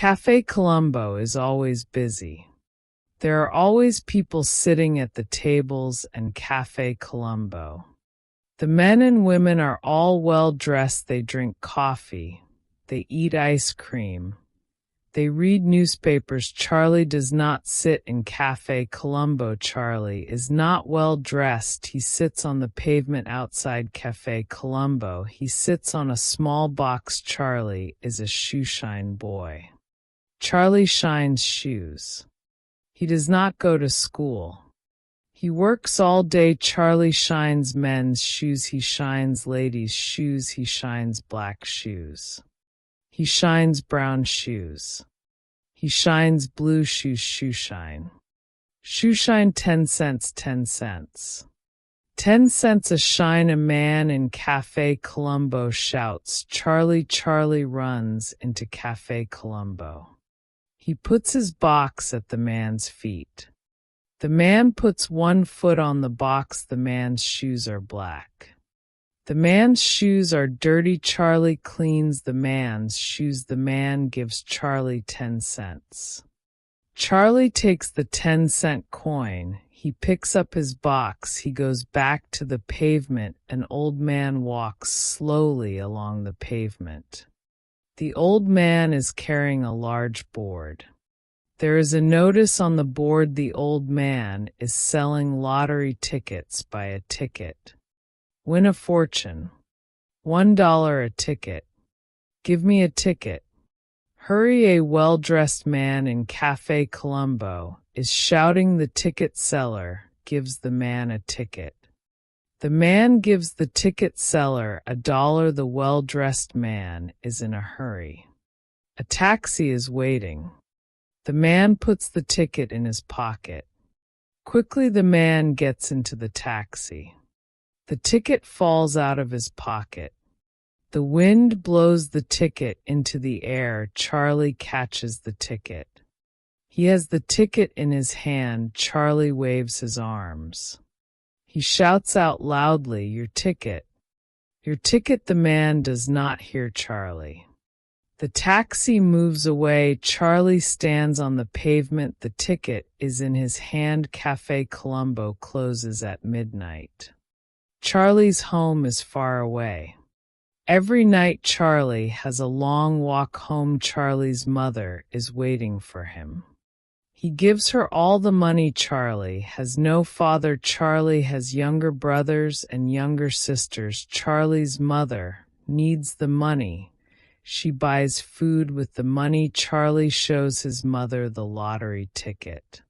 Café Colombo is always busy. There are always people sitting at the tables and Café Colombo. The men and women are all well dressed. They drink coffee. They eat ice cream. They read newspapers. Charlie does not sit in Café Colombo. Charlie is not well dressed. He sits on the pavement outside Café Colombo. He sits on a small box. Charlie is a shoeshine boy. Charlie shines shoes. He does not go to school. He works all day. Charlie shines men's shoes. He shines ladies' shoes. He shines black shoes. He shines brown shoes. He shines blue shoes. Shoeshine. Shoeshine 10 cents. 10 cents. 10 cents a shine. A man in Café Colombo shouts, Charlie, Charlie runs into Café Colombo. He puts his box at the man's feet. The man puts one foot on the box. The man's shoes are black. The man's shoes are dirty. Charlie cleans the man's shoes. The man gives Charlie 10 cents. Charlie takes the 10-cent coin. He picks up his box. He goes back to the pavement. An old man walks slowly along the pavement. The old man is carrying a large board. There is a notice on the board. The old man is selling lottery tickets. Buy a ticket. Win a fortune. $1 a ticket. Give me a ticket. Hurry! A well-dressed man in Café Colombo is shouting. The ticket seller gives the man a ticket. The man gives the ticket seller $1. The well-dressed man is in a hurry. A taxi is waiting. The man puts the ticket in his pocket. Quickly the man gets into the taxi. The ticket falls out of his pocket. The wind blows the ticket into the air. Charlie catches the ticket. He has the ticket in his hand. Charlie waves his arms. He shouts out loudly, your ticket. Your ticket. The man does not hear Charlie. The taxi moves away. Charlie stands on the pavement. The ticket is in his hand. Café Colombo closes at midnight. Charlie's home is far away. Every night Charlie has a long walk home. Charlie's mother is waiting for him. He gives her all the money. Charlie has no father. Charlie has younger brothers and younger sisters. Charlie's mother needs the money. She buys food with the money. Charlie shows his mother the lottery ticket.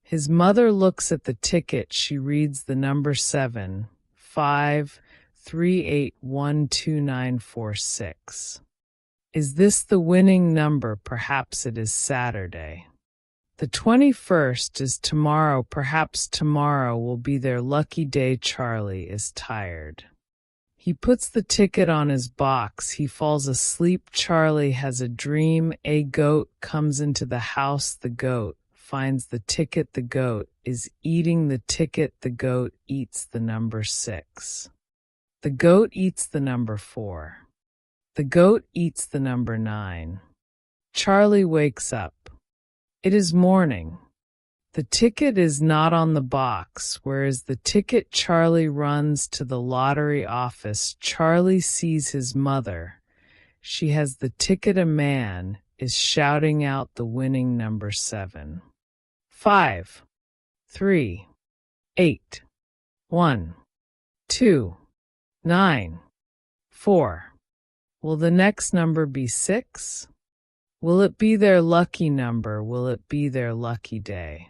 His mother looks at the ticket. She reads the number 7, 5, 3, 8, 1, 2, 9, 4, 6. Is this the winning number? Perhaps it is Saturday. The 21st is tomorrow. Perhaps tomorrow will be their lucky day. Charlie is tired. He puts the ticket on his box. He falls asleep. Charlie has a dream. A goat comes into the house. The goat finds the ticket. The goat is eating the ticket. The goat eats the number 6. The goat eats the number 4. The goat eats the number 9. Charlie wakes up. It is morning. The ticket is not on the box. Where is the ticket? Charlie runs to the lottery office. Charlie sees his mother. She has the ticket. A man is shouting out the winning number 7. 5, 3, 8, 1, 2, 9, 4. Will the next number be 6? Will it be their lucky number? Will it be their lucky day?